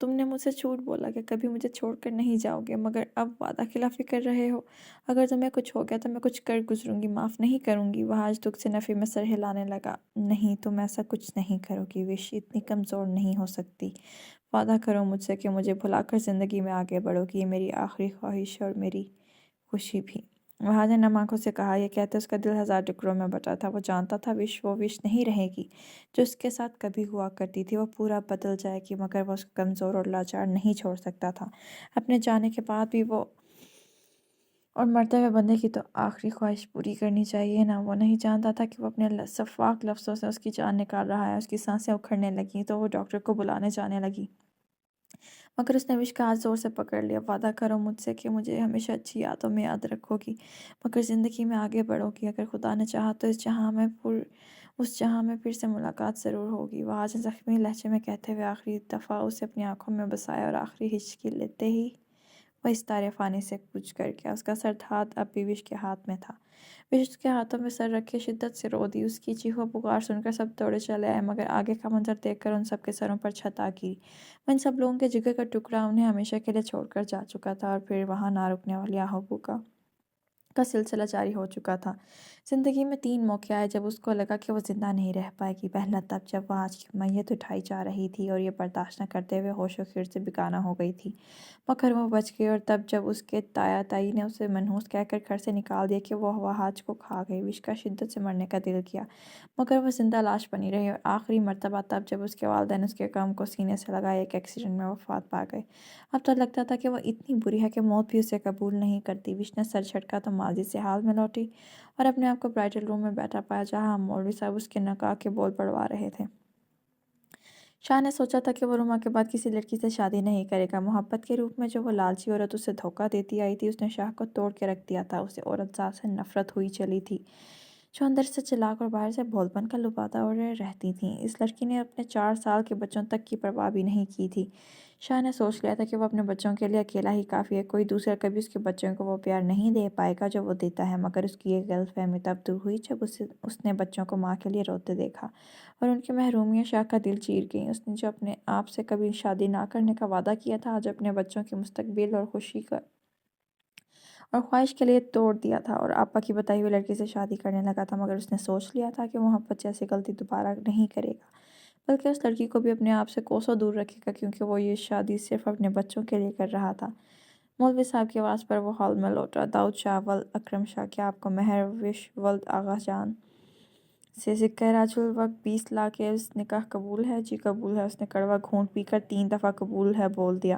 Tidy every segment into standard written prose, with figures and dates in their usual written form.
تم نے مجھ سے جھوٹ بولا کہ کبھی مجھے چھوڑ کر نہیں جاؤ گے، مگر اب وعدہ خلافی کر رہے ہو۔ اگر تمہیں کچھ ہو گیا تو میں کچھ کر گزروں گی، معاف نہیں کروں گی۔ وہ آج دکھ سے نفی میں سر ہلانے لگا۔ نہیں، تم ایسا کچھ نہیں کرو گی، وش اتنی کمزور نہیں ہو سکتی۔ وعدہ کرو مجھ سے کہ مجھے بھلا کر زندگی میں آگے بڑھو گی، یہ میری آخری خواہش اور میری خوشی بھی۔ وہاج نے نم آنکھوں سے کہا، یہ کہتے اس کا دل ہزار ٹکڑوں میں بٹا تھا۔ وہ جانتا تھا وہ وش نہیں رہے گی جو اس کے ساتھ کبھی ہوا کرتی تھی، وہ پورا بدل جائے گی، مگر وہ اس کو کمزور اور لاچار نہیں چھوڑ سکتا تھا۔ اپنے جانے کے بعد بھی وہ اور مرتے ہوئے بندے کی تو آخری خواہش پوری کرنی چاہیے نا۔ وہ نہیں جانتا تھا کہ وہ اپنے سفاک لفظوں سے اس کی جان نکال رہا ہے۔ اس کی سانسیں اکھڑنے لگیں تو وہ ڈاکٹر کو بلانے جانے لگی، مگر اس نے وش کا ہاتھ زور سے پکڑ لیا۔ وعدہ کرو مجھ سے کہ مجھے ہمیشہ اچھی یادوں میں یاد رکھو گی، مگر زندگی میں آگے بڑھو گی۔ اگر خدا نے چاہا تو اس جہاں میں پھر سے ملاقات ضرور ہوگی۔ وہ آج زخمی لہجے میں کہتے ہوئے آخری دفعہ اسے اپنی آنکھوں میں بسایا اور آخری ہچکی لیتے ہی وہ اس تارے فانی سے کوچ کر گیا۔ اس کا سرد ہاتھ اب بھی وش کے ہاتھ میں تھا۔ وش اس کے ہاتھوں میں سر رکھے شدت سے رو دی۔ اس کی چیخو پکار سن کر سب دوڑے چلے آئے، مگر آگے کا منظر دیکھ کر ان سب کے سروں پر چھت آ گری۔ وہ ان سب لوگوں کے جگر کا ٹکڑا انہیں ہمیشہ کے لیے چھوڑ کر جا چکا تھا، اور پھر وہاں نہ رکنے والی آہو بکا کا سلسلہ جاری ہو چکا تھا۔ زندگی میں 3 موقع آئے جب اس کو لگا کہ وہ زندہ نہیں رہ پائے گی۔ پہلا تب جب وہ آج کی میت اٹھائی جا رہی تھی اور یہ برداشت نہ کرتے ہوئے ہوش و خیر سے بیگانہ ہو گئی تھی، مگر وہ بچ گئی۔ اور تب جب اس کے تایا تائی نے اسے منحوس کہہ کر گھر سے نکال دیا کہ وہ وہاج کو کھا گئی۔ وش کا شدت سے مرنے کا دل کیا، مگر وہ زندہ لاش بنی رہی، اور آخری مرتبہ تب جب اس کے والدین اس کے غم کو سینے سے لگائے ایک ایکسیڈنٹ میں وفات پا گئے۔ اب تو لگتا تھا کہ وہ اتنی بری ہے کہ موت بھی اسے قبول نہیں کرتی۔ وش نے سر جھٹکا تو ماضی سے حال میں لوٹی اور اپنے آپ کو برائڈل روم میں بیٹھا پایا، جہاں مولوی صاحب اس کے نکاح کے بول پڑھوا رہے تھے۔ شاہ نے سوچا تھا کہ وہ روما کے بعد کسی لڑکی سے شادی نہیں کرے گا۔ محبت کے روپ میں جو وہ لالچی عورت اسے دھوکہ دیتی آئی تھی، اس نے شاہ کو توڑ کے رکھ دیا تھا۔ اسے عورت ذات سے نفرت ہوئی چلی تھی، جو اندر سے چلاک اور باہر سے بھول بن کا لبادہ اوڑے رہتی تھیں۔ اس لڑکی نے اپنے 4 سال کے بچوں تک کی پرواہ بھی نہیں کی تھی۔ شاہ نے سوچ لیا تھا کہ وہ اپنے بچوں کے لیے اکیلا ہی کافی ہے، کوئی دوسرا کبھی اس کے بچوں کو وہ پیار نہیں دے پائے گا جو وہ دیتا ہے۔ مگر اس کی یہ غلط فہمی تب دور ہوئی جب اس نے بچوں کو ماں کے لیے روتے دیکھا، اور ان کی محرومیاں شاہ کا دل چیر گئیں۔ اس نے جو اپنے آپ سے کبھی شادی نہ کرنے کا وعدہ کیا تھا، آج اپنے بچوں کے مستقبل اور خوشی اور خواہش کے لیے توڑ دیا تھا، اور آپا کی بتائی ہوئی لڑکی سے شادی کرنے لگا تھا۔ مگر اس نے سوچ لیا تھا کہ محبت جیسی غلطی دوبارہ نہیں کرے گا، بلکہ اس لڑکی کو بھی اپنے آپ سے کوسوں دور رکھے گا، کیونکہ وہ یہ شادی صرف اپنے بچوں کے لیے کر رہا تھا۔ مولوی صاحب کی آواز پر وہ ہال میں لوٹا۔ داؤد شاہ ولد اکرم شاہ، کیا آپ کو مہر وش ولد آغا جان سے سکہ راج الوقت 20 لاکھ عوض نکاح قبول ہے؟ جی قبول ہے۔ اس نے کڑوا گھونٹ پی کر 3 دفعہ قبول ہے بول دیا،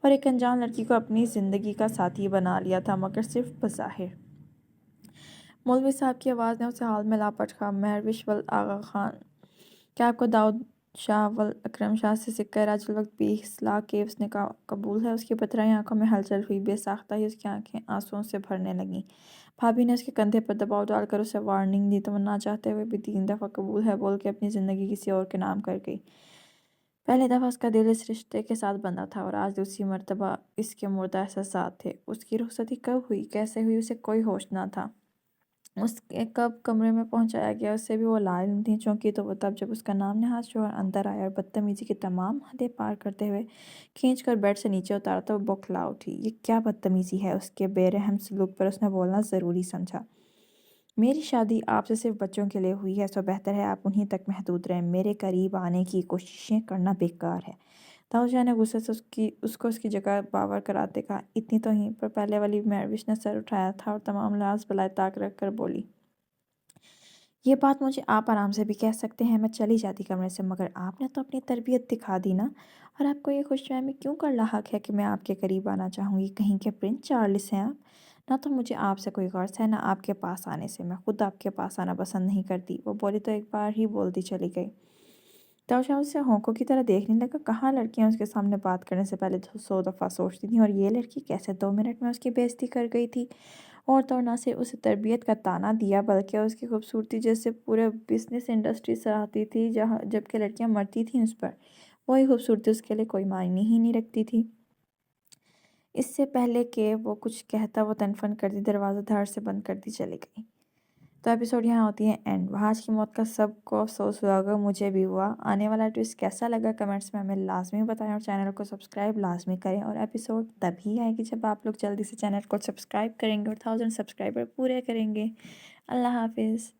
اور ایک انجان لڑکی کو اپنی زندگی کا ساتھی بنا لیا تھا، مگر صرف بظاہر۔ مولوی صاحب کی آواز نے اسے ہال میں لا پٹکا۔ مہر وش ولد آغا خان، کیا آپ کو داؤد شاہ ولد اکرم شاہ سے سکہ راج الوقت 20 لاکھ عوض نکاح قبول ہے؟ اس کی پتھرائی آنکھوں میں ہلچل ہوئی، بے ساختہ ہی اس کی آنکھیں آنسوؤں سے بھرنے لگیں۔ بھابھی نے اس کے کندھے پر دباؤ ڈال کر اسے وارننگ دی، تو وہ نہ چاہتے ہوئے بھی 3 دفعہ قبول ہے بول کے اپنی زندگی کسی اور کے نام کر گئی۔ پہلی دفعہ اس کا دل اس رشتے کے ساتھ بندھا تھا، اور آج دوسری مرتبہ اس کے مردہ احساسات تھے۔ اس کی رخصتی کب ہوئی، کیسے ہوئی، اسے کوئی ہوش نہ تھا۔ اس کے کب کمرے میں پہنچایا گیا، اس سے بھی وہ لا علم تھی۔ چونکی تو وہ تب جب اس کا نام نہاد شوہر اندر آیا اور بدتمیزی کی تمام حدیں پار کرتے ہوئے کھینچ کر بیڈ سے نیچے اتارا تو وہ بوکھلا اٹھی۔ یہ کیا بدتمیزی ہے؟ اس کے بے رحم سلوک پر اس نے بولنا ضروری سمجھا۔ میری شادی آپ سے صرف بچوں کے لیے ہوئی ہے، سو بہتر ہے آپ انہی تک محدود رہیں، میرے قریب آنے کی کوششیں کرنا بیکار ہے۔ داؤد شاہ نے غصے سے اس کو اس کی جگہ باور کراتے کہا۔ اتنی توہین پر پہلے والی مہروش نے سر اٹھایا تھا اور تمام لحاظ بالائے طاق رکھ کر بولی، یہ بات مجھے آپ آرام سے بھی کہہ سکتے ہیں، میں چلی جاتی کمرے سے، مگر آپ نے تو اپنی تربیت دکھا دی نا۔ اور آپ کو یہ خوش فہمی کیوں کر لاحق ہے کہ میں آپ کے قریب آنا چاہوں گی؟ کہیں کے پرنس چارلس ہیں آپ؟ نہ تو مجھے آپ سے کوئی غرض ہے، نہ آپ کے پاس آنے سے، میں خود آپ کے پاس آنا پسند نہیں کرتی۔ وہ بولی تو ایک بار ہی بولتی چلی گئی۔ داؤد شاہ اسے ہونکوں کی طرح دیکھنے لگا۔ کہاں لڑکیاں اس کے سامنے بات کرنے سے پہلے 100 دفعہ سوچتی تھیں، اور یہ لڑکی کیسے 2 منٹ میں اس کی بے عزتی کر گئی تھی۔ اور تو اور نہ صرف اسے تربیت کا طعنہ دیا، بلکہ اس کی خوبصورتی جیسے پورے بزنس انڈسٹری سراہتی تھی، جبکہ لڑکیاں مرتی تھیں اس پر، وہی خوبصورتی اس کے لیے کوئی معنی ہی نہیں رکھتی تھی۔ اس سے پہلے کہ وہ کچھ کہتا وہ تن فن کرتی دروازہ دھڑ سے بند کرتی چلی گئی۔ تو ایپیسوڈ یہاں ہوتی ہے اینڈ. وہاج کی موت کا سب کو افسوس ہوا ہوگا, مجھے بھی ہوا. آنے والا ٹویسٹ کیسا لگا کمنٹس میں ہمیں لازمی بتائیں, اور چینل کو سبسکرائب لازمی کریں. اور ایپیسوڈ تبھی آئے گی جب آپ لوگ جلدی سے چینل کو سبسکرائب کریں گے اور 1000 سبسکرائبر پورے کریں گے. اللہ حافظ.